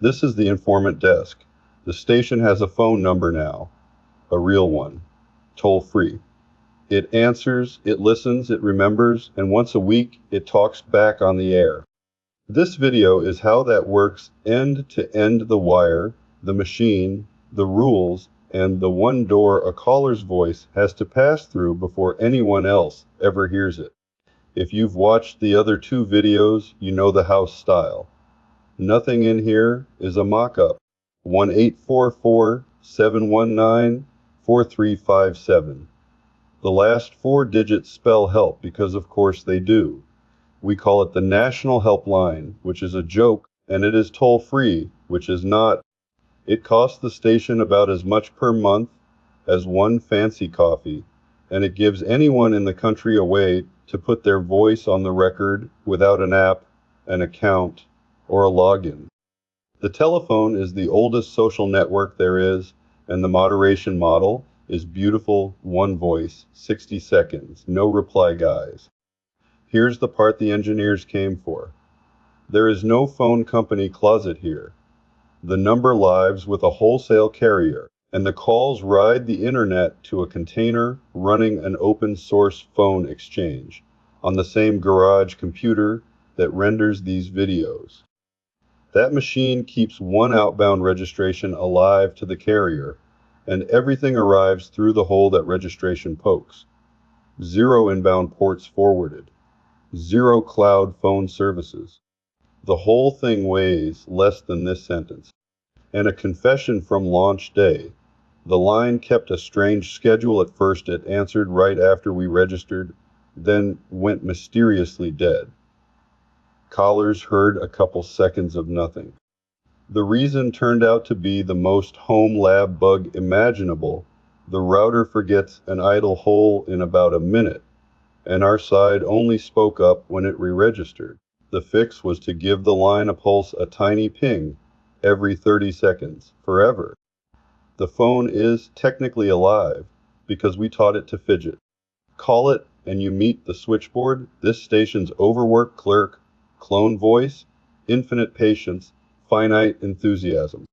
This is the informant desk. The station has a phone number now, a real one, toll-free. It answers, it listens, it remembers, and once a week, it talks back on the air. This video is how that works end to end: the wire, the machine, the rules, and the one door a caller's voice has to pass through before anyone else ever hears it. If you've watched the other two videos, you know the house style. Nothing in here is a mock-up. 1-844-719-4357. The last four digits spell help because of course they do. We call it the National Helpline, which is a joke, and it is toll-free, which is not. It costs the station about as much per month as one fancy coffee, and it gives anyone in the country a way to put their voice on the record without an app, an account, or a login. The telephone is the oldest social network there is, and the moderation model is beautiful, one voice, 60 seconds, no reply guys. Here's the part the engineers came for. There is no phone company closet here. The number lives with a wholesale carrier, and the calls ride the internet to a container running an open source phone exchange on the same garage computer that renders these videos. That machine keeps one outbound registration alive to the carrier, and everything arrives through the hole that registration pokes. 0 inbound ports forwarded. 0 cloud phone services. The whole thing weighs less than this sentence. And a confession from launch day. The line kept a strange schedule. At first it answered right after we registered, then went mysteriously dead. Callers heard a couple seconds of nothing. The reason turned out to be the most home lab bug imaginable. The router forgets an idle hole in about a minute, and our side only spoke up when it re-registered. The fix was to give the line a pulse, a tiny ping, every 30 seconds, forever. The phone is technically alive because we taught it to fidget. Call it and you meet the switchboard, this station's overworked clerk, clone voice, infinite patience, finite enthusiasm.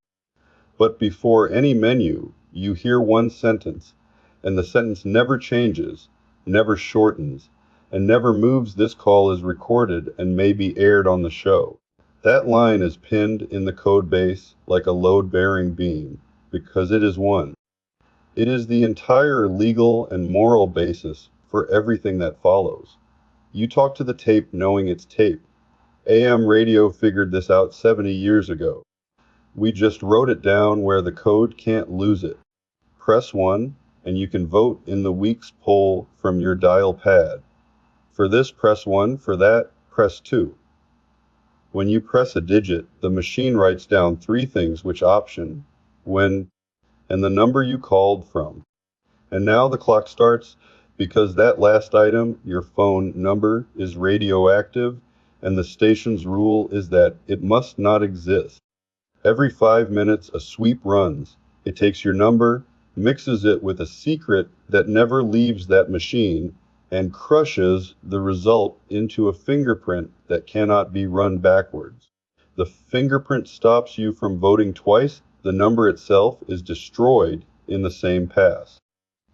But before any menu, you hear one sentence, and the sentence never changes, never shortens, and never moves. This call is recorded and may be aired on the show. That line is pinned in the code base like a load-bearing beam, because it is one. It is the entire legal and moral basis for everything that follows. You talk to the tape knowing it's tape. AM radio figured this out 70 years ago. We just wrote it down where the code can't lose it. Press 1, and you can vote in the week's poll from your dial pad. For this, press 1. For that, press 2. When you press a digit, the machine writes down 3 things: which option, when, and the number you called from. And now the clock starts, because that last item, your phone number, is radioactive, and the station's rule is that it must not exist. Every 5 minutes, a sweep runs. It takes your number, mixes it with a secret that never leaves that machine, and crushes the result into a fingerprint that cannot be run backwards. The fingerprint stops you from voting twice. The number itself is destroyed in the same pass.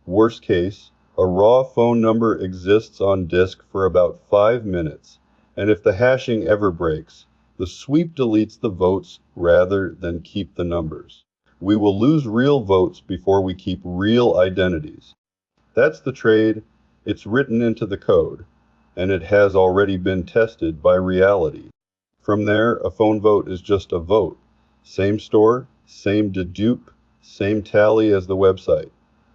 Worst case, a raw phone number exists on disk for about 5 minutes, and if the hashing ever breaks, the sweep deletes the votes rather than keep the numbers. We will lose real votes before we keep real identities. That's the trade. It's written into the code, and it has already been tested by reality. From there, a phone vote is just a vote. Same store, same dedupe, same tally as the website.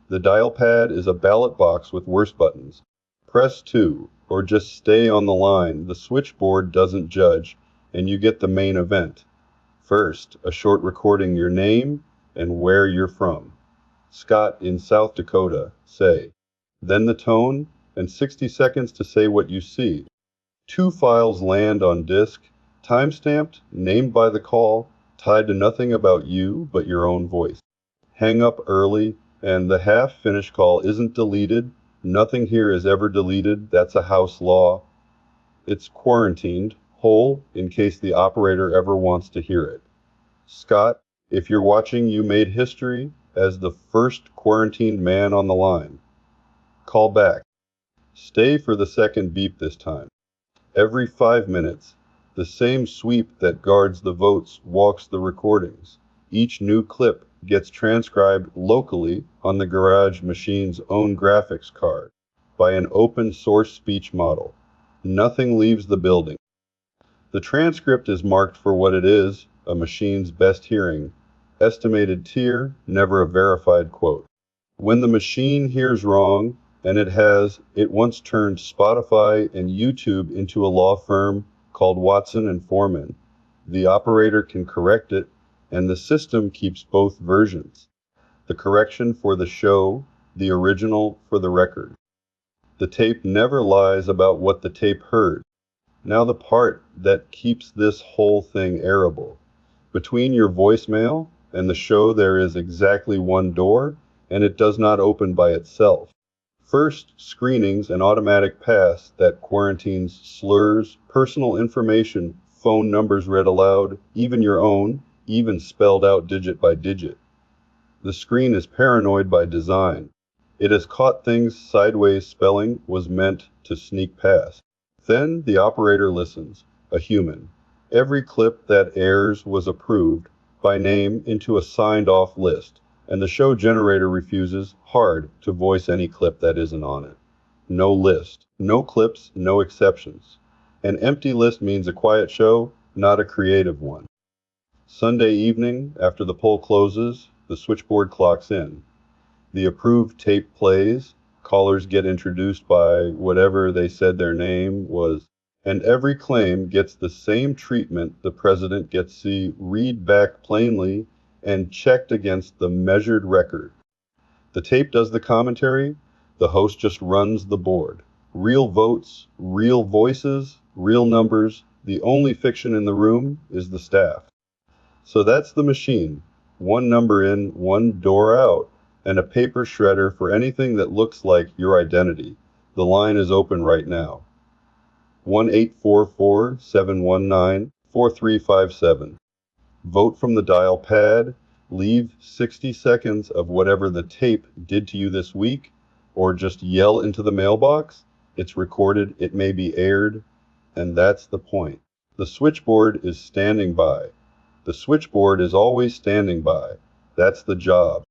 The dial pad is a ballot box with worse buttons. Press 2, or just stay on the line. The switchboard doesn't judge, and you get the main event. First, a short recording, your name and where you're from. Scott in South Dakota, say. Then the tone, and 60 seconds to say what you see. 2 files land on disk, time-stamped, named by the call, tied to nothing about you but your own voice. Hang up early, and the half-finished call isn't deleted. Nothing here is ever deleted. That's a house law. It's quarantined, whole, in case the operator ever wants to hear it. Scott, if you're watching, you made history as the first quarantined man on the line. Call back. Stay for the second beep this time. Every 5 minutes, the same sweep that guards the votes walks the recordings. Each new clip gets transcribed locally on the garage machine's own graphics card by an open source speech model. Nothing leaves the building. The transcript is marked for what it is, a machine's best hearing. Estimated tier, never a verified quote. When the machine hears wrong, and it once turned Spotify and YouTube into a law firm called Watson and Foreman. The operator can correct it, and the system keeps both versions. The correction for the show, the original for the record. The tape never lies about what the tape heard. Now the part that keeps this whole thing airable. Between your voicemail and the show there is exactly one door, and it does not open by itself. First, screenings and automatic pass that quarantines slurs, personal information, phone numbers read aloud, even your own, even spelled out digit by digit. The screen is paranoid by design. It has caught things sideways spelling was meant to sneak past. Then the operator listens, a human. Every clip that airs was approved by name into a signed-off list, and the show generator refuses hard to voice any clip that isn't on it. No list, no clips, no exceptions. An empty list means a quiet show, not a creative one. Sunday evening, after the poll closes, the switchboard clocks in. The approved tape plays, callers get introduced by whatever they said their name was, and every claim gets the same treatment the president gets to read back plainly and checked against the measured record. The tape does the commentary, the host just runs the board. Real votes, real voices, real numbers, the only fiction in the room is the staff. So that's the machine, one number in, one door out, and a paper shredder for anything that looks like your identity. The line is open right now. 1-844-719-4357. Vote from the dial pad. Leave 60 seconds of whatever the tape did to you this week, or just yell into the mailbox. It's recorded, it may be aired, and that's the point. The switchboard is standing by. The switchboard is always standing by. That's the job.